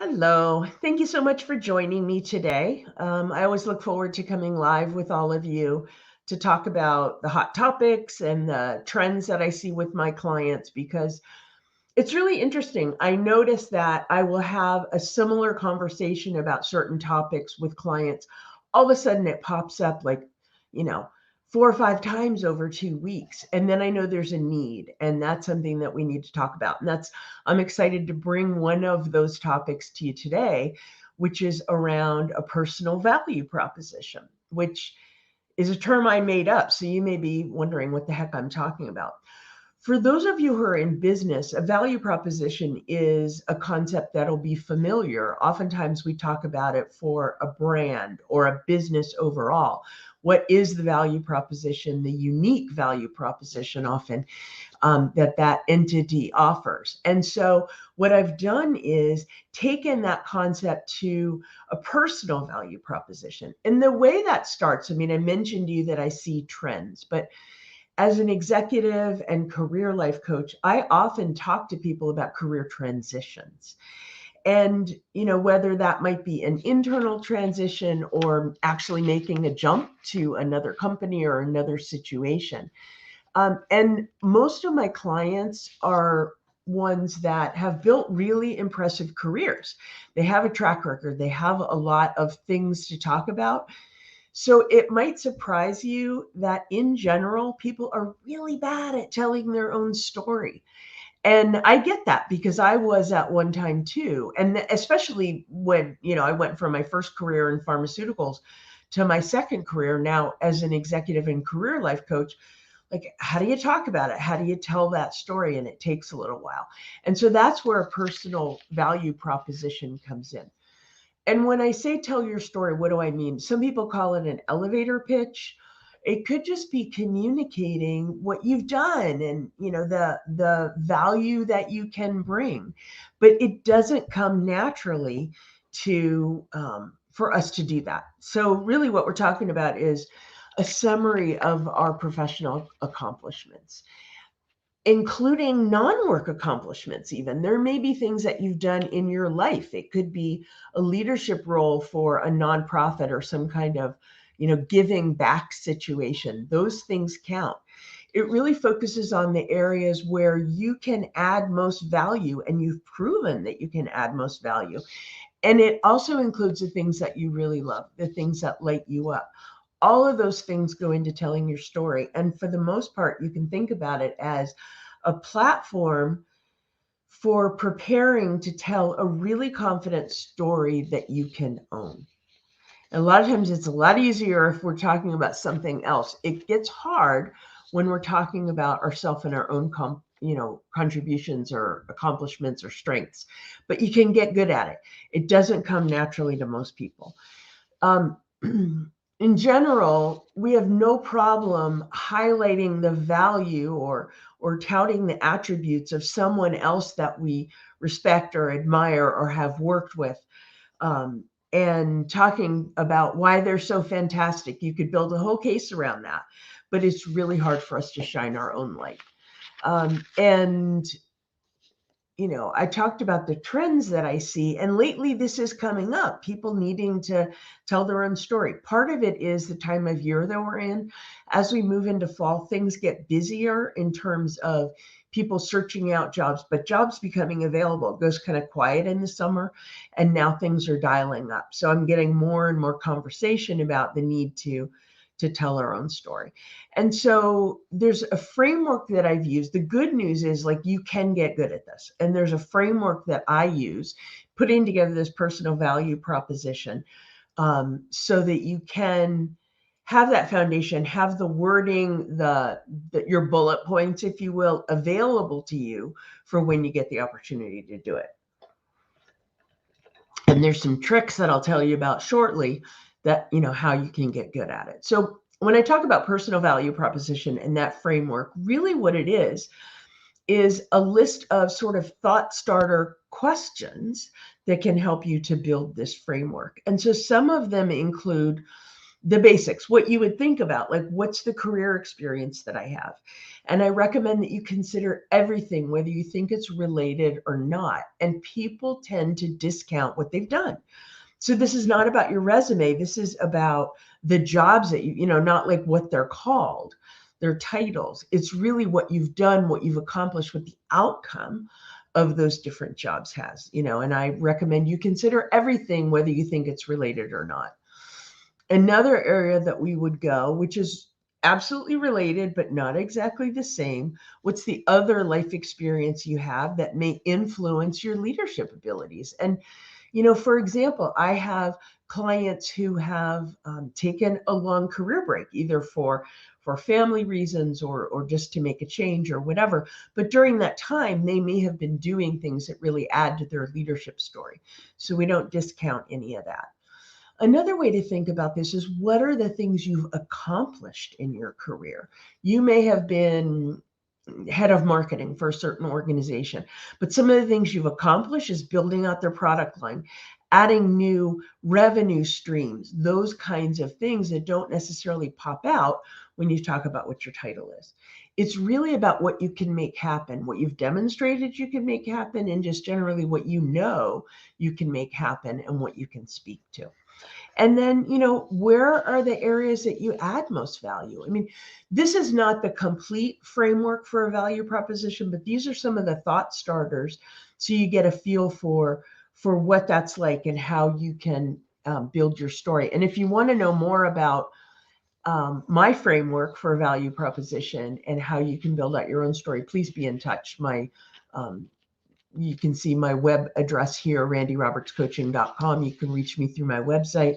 Hello. Thank you so much for joining me today. I always look forward to coming live with all of you to talk about the hot topics and the trends that I see with my clients because it's really interesting. I notice that I will have a similar conversation about certain topics with clients. All of a sudden, it pops up like, you know, 4 or 5 times over 2 weeks. And then I know there's a need. And that's something that we need to talk about. I'm excited to bring one of those topics to you today, which is around a personal value proposition, which is a term I made up. So you may be wondering what the heck I'm talking about. For those of you who are in business, a value proposition is a concept that'll be familiar. Oftentimes, we talk about it for a brand or a business overall. What is the value proposition, the unique value proposition often that entity offers? And so, what I've done is taken that concept to a personal value proposition. And the way that starts, I mean, I mentioned to you that I see trends, but as an executive and career life coach, I often talk to people about career transitions. And, whether that might be an internal transition or actually making a jump to another company or another situation. And most of my clients are ones that have built really impressive careers. They have a track record, they have a lot of things to talk about, so it might surprise you that in general, people are really bad at telling their own story. And I get that because I was at one time too. And especially when, I went from my first career in pharmaceuticals to my second career now as an executive and career life coach. Like, how do you talk about it? How do you tell that story? And it takes a little while. And so that's where a personal value proposition comes in. And when I say tell your story, what do I mean? Some people call it an elevator pitch. It could just be communicating what you've done and the value that you can bring, but it doesn't come naturally to for us to do that. So really, what we're talking about is a summary of our professional accomplishments, including non-work accomplishments. Even there may be things that you've done in your life. It could be a leadership role for a nonprofit or some kind of giving back situation. Those things count. It really focuses on the areas where you can add most value and you've proven that you can add most value. And it also includes the things that you really love, the things that light you up. All of those things go into telling your story. And for the most part, you can think about it as a platform for preparing to tell a really confident story that you can own. A lot of times it's a lot easier if we're talking about something else. It gets hard when we're talking about ourselves and our own contributions or accomplishments or strengths. But you can get good at it. It doesn't come naturally to most people. Um, in general, we have no problem highlighting the value or touting the attributes of someone else that we respect or admire or have worked with, and talking about why they're so fantastic. You could build a whole case around that, but it's really hard for us to shine our own light. And I talked about the trends that I see, and lately this is coming up, people needing to tell their own story. Part of it is the time of year that we're in. As we move into fall, things get busier in terms of people searching out jobs, but jobs becoming available. It goes kind of quiet in the summer, and now things are dialing up. So I'm getting more and more conversation about the need to tell our own story. And so there's a framework that I've used. The good news is, like, you can get good at this. And there's a framework that I use, putting together this personal value proposition, so that you can have that foundation, have the wording, your bullet points, if you will, available to you for when you get the opportunity to do it. And there's some tricks that I'll tell you about shortly that, how you can get good at it. So when I talk about personal value proposition and that framework, really what it is a list of sort of thought starter questions that can help you to build this framework. And so some of them include the basics, what you would think about, like what's the career experience that I have? And I recommend that you consider everything, whether you think it's related or not. And people tend to discount what they've done. So this is not about your resume. This is about the jobs that not like what they're called, their titles. It's really what you've done, what you've accomplished, what the outcome of those different jobs has, and I recommend you consider everything, whether you think it's related or not. Another area that we would go, which is absolutely related, but not exactly the same. What's the other life experience you have that may influence your leadership abilities? And, for example, I have clients who have taken a long career break, either for family reasons or just to make a change or whatever. But during that time, they may have been doing things that really add to their leadership story. So we don't discount any of that. Another way to think about this is, what are the things you've accomplished in your career? You may have been head of marketing for a certain organization, but some of the things you've accomplished is building out their product line, adding new revenue streams, those kinds of things that don't necessarily pop out when you talk about what your title is. It's really about what you can make happen, what you've demonstrated you can make happen, and just generally what you can make happen and what you can speak to. And then, where are the areas that you add most value? I mean, this is not the complete framework for a value proposition, but these are some of the thought starters, so you get a feel for what that's like and how you can build your story. And if you want to know more about my framework for a value proposition and how you can build out your own story, please be in touch. You can see my web address here, randyrobertscoaching.com. You can reach me through my website.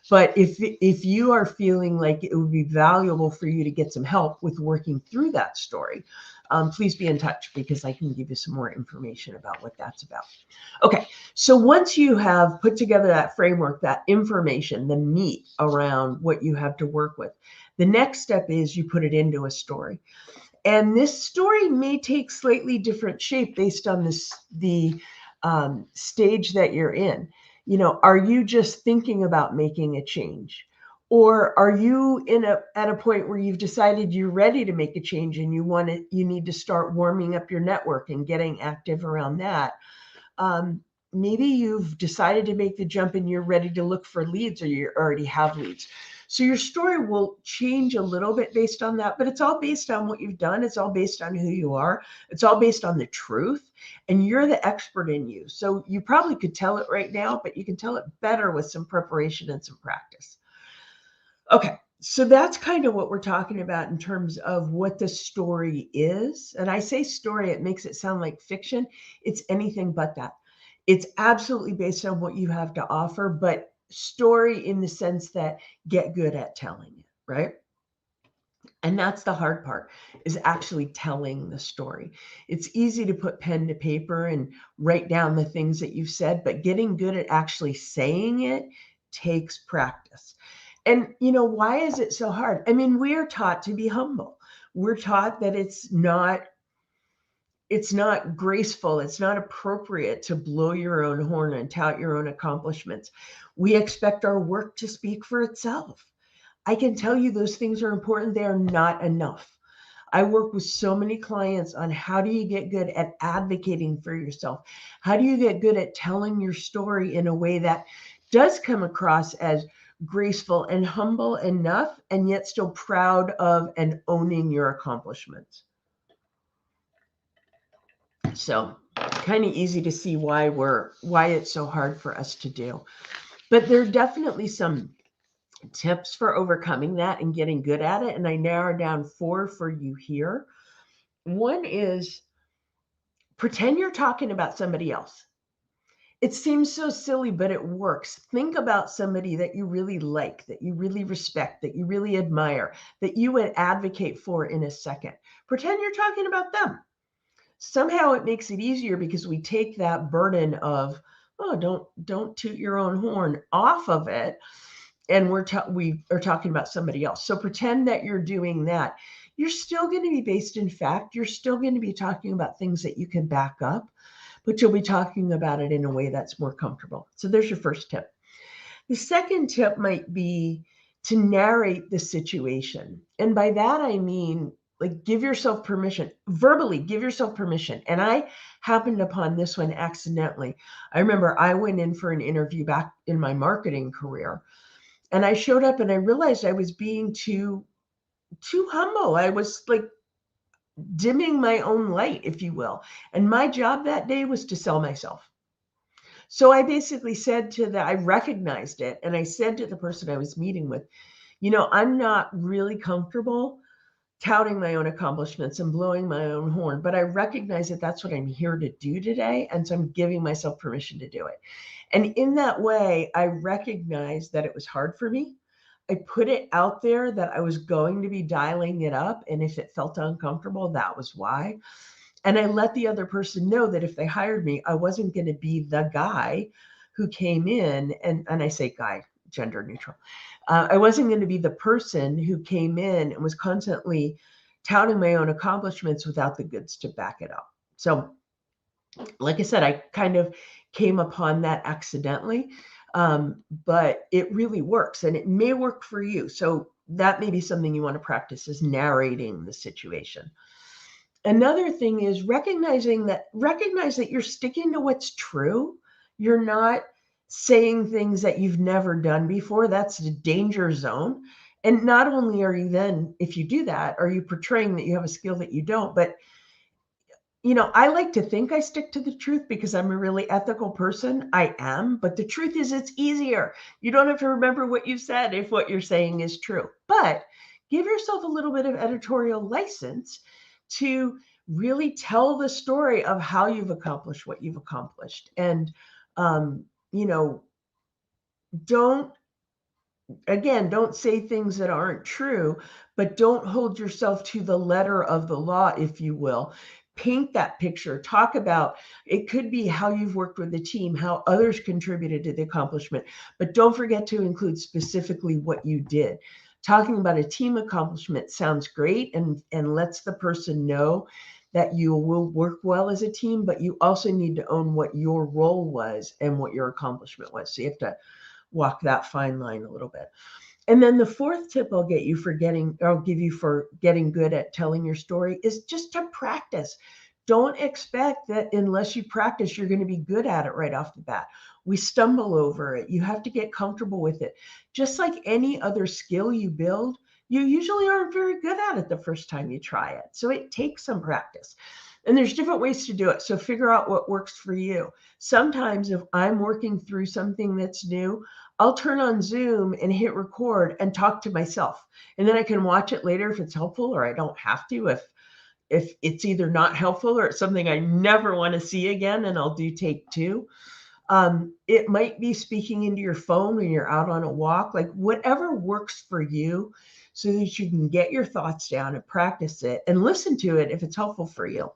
But if you are feeling like it would be valuable for you to get some help with working through that story, please be in touch, because I can give you some more information about what that's about. Okay, so once you have put together that framework, that information, the meat around what you have to work with, the next step is you put it into a story. And this story may take slightly different shape based on the stage that you're in. Are you just thinking about making a change? Or are you at a point where you've decided you're ready to make a change and you need to start warming up your network and getting active around that? Maybe you've decided to make the jump and you're ready to look for leads, or you already have leads. So your story will change a little bit based on that, but it's all based on what you've done. It's all based on who you are. It's all based on the truth, and you're the expert in you. So you probably could tell it right now, but you can tell it better with some preparation and some practice. Okay, so that's kind of what we're talking about in terms of what the story is. And I say story, it makes it sound like fiction. It's anything but that. It's absolutely based on what you have to offer, but story in the sense that get good at telling it, right? And that's the hard part, is actually telling the story. It's easy to put pen to paper and write down the things that you've said, but getting good at actually saying it takes practice. And, why is it so hard? I mean, we are taught to be humble. We're taught that it's not graceful. It's not appropriate to blow your own horn and tout your own accomplishments. We expect our work to speak for itself. I can tell you those things are important. They are not enough. I work with so many clients on how do you get good at advocating for yourself? How do you get good at telling your story in a way that does come across as graceful and humble enough, and yet still proud of and owning your accomplishments? So kind of easy to see why it's so hard for us to do. But there are definitely some tips for overcoming that and getting good at it. And I narrowed down 4 for you here. One is, pretend you're talking about somebody else. It seems so silly, but it works. Think about somebody that you really like, that you really respect, that you really admire, that you would advocate for in a second. Pretend you're talking about them. Somehow it makes it easier, because we take that burden of, oh, don't toot your own horn off of it. And we are talking about somebody else. So pretend that you're doing that. You're still going to be based in fact. You're still going to be talking about things that you can back up, but you'll be talking about it in a way that's more comfortable. So there's your first tip. The second tip might be to narrate the situation. And by that, I mean, like, give yourself permission, verbally give yourself permission. And I happened upon this one accidentally. I remember I went in for an interview back in my marketing career, and I showed up and I realized I was being too humble. I was like dimming my own light, if you will. And my job that day was to sell myself. So I basically said I recognized it. And I said to the person I was meeting with, I'm not really comfortable touting my own accomplishments and blowing my own horn, but I recognize that that's what I'm here to do today. And so I'm giving myself permission to do it. And in that way, I recognized that it was hard for me. I put it out there that I was going to be dialing it up. And if it felt uncomfortable, that was why. And I let the other person know that if they hired me, I wasn't going to be the guy who came in, and I say guy, gender neutral. I wasn't going to be the person who came in and was constantly touting my own accomplishments without the goods to back it up. So, like I said, I kind of came upon that accidentally, but it really works, and it may work for you. So that may be something you want to practice, is narrating the situation. Another thing is recognize that you're sticking to what's true. You're not saying things that you've never done before. That's the danger zone. And not only are you then, if you do that, are you portraying that you have a skill that you don't, but I like to think I stick to the truth because I'm a really ethical person. I am, but the truth is it's easier. You don't have to remember what you said if what you're saying is true. But give yourself a little bit of editorial license to really tell the story of how you've accomplished what you've accomplished. And, um, you know, don't don't say things that aren't true, but don't hold yourself to the letter of the law, if you will. Paint that picture. Talk about, it could be how you've worked with the team, how others contributed to the accomplishment, but don't forget to include specifically what you did. Talking about a team accomplishment sounds great and lets the person know that you will work well as a team, but you also need to own what your role was and what your accomplishment was. So you have to walk that fine line a little bit. And then the fourth tip I'll give you for getting good at telling your story is just to practice. Don't expect that unless you practice, you're going to be good at it right off the bat. We stumble over it. You have to get comfortable with it. Just like any other skill you build, you usually aren't very good at it the first time you try it. So it takes some practice. And there's different ways to do it. So figure out what works for you. Sometimes if I'm working through something that's new, I'll turn on Zoom and hit record and talk to myself. And then I can watch it later if it's helpful, or I don't have to if it's either not helpful or it's something I never want to see again, and I'll do take two. It might be speaking into your phone when you're out on a walk, like whatever works for you so that you can get your thoughts down and practice it and listen to it if it's helpful for you.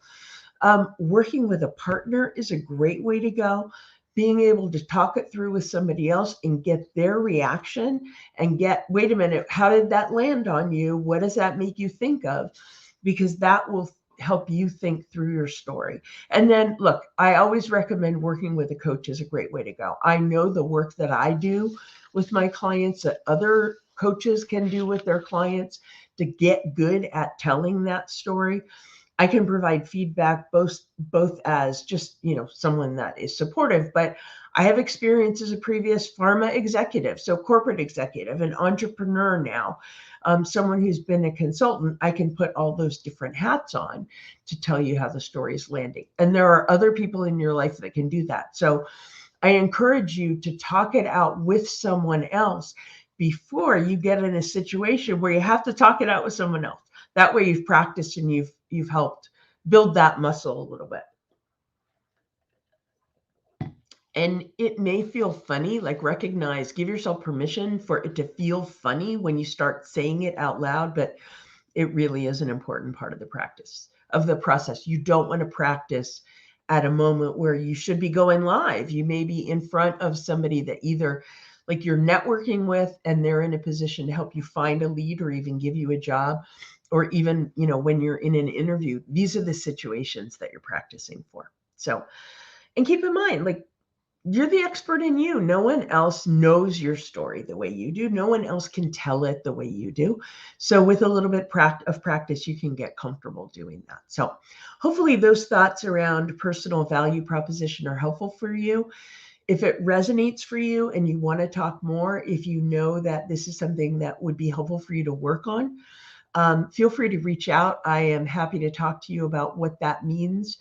Working with a partner is a great way to go. Being able to talk it through with somebody else and get their reaction and wait a minute, how did that land on you? What does that make you think of? Because that will help you think through your story. And then look, I always recommend working with a coach is a great way to go. I know the work that I do with my clients that other coaches can do with their clients to get good at telling that story. I can provide feedback both as just, someone that is supportive, but I have experience as a previous pharma executive, so corporate executive, an entrepreneur now, someone who's been a consultant. I can put all those different hats on to tell you how the story is landing. And there are other people in your life that can do that. So I encourage you to talk it out with someone else before you get in a situation where you have to talk it out with someone else. That way you've practiced and you've helped build that muscle a little bit. And it may feel funny, like give yourself permission for it to feel funny when you start saying it out loud, but it really is an important part of the process. You don't want to practice at a moment where you should be going live. You may be in front of somebody that either like you're networking with and they're in a position to help you find a lead or even give you a job, or even, when you're in an interview. These are the situations that you're practicing for. So, and keep in mind, like, you're the expert in you. No one else knows your story the way you do. No one else can tell it the way you do. So with a little bit of practice, you can get comfortable doing that. So hopefully those thoughts around personal value proposition are helpful for you. If it resonates for you and you want to talk more, if you know that this is something that would be helpful for you to work on, feel free to reach out. I am happy to talk to you about what that means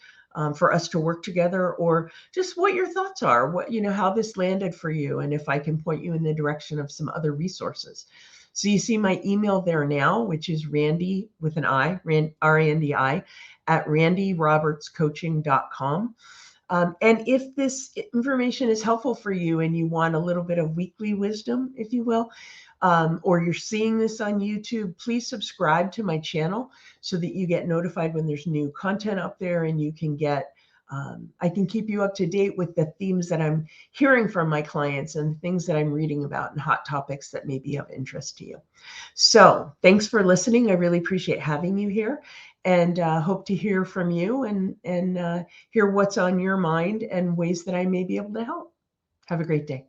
for us to work together, or just what your thoughts are, what, how this landed for you, and if I can point you in the direction of some other resources. So you see my email there now, which is Randi with an I, Randi, at randyrobertscoaching.com. And if this information is helpful for you and you want a little bit of weekly wisdom, if you will, or you're seeing this on YouTube, please subscribe to my channel so that you get notified when there's new content up there, and you can I can keep you up to date with the themes that I'm hearing from my clients and the things that I'm reading about and hot topics that may be of interest to you. So thanks for listening. I really appreciate having you here, and hope to hear from you and hear what's on your mind and ways that I may be able to help. Have a great day.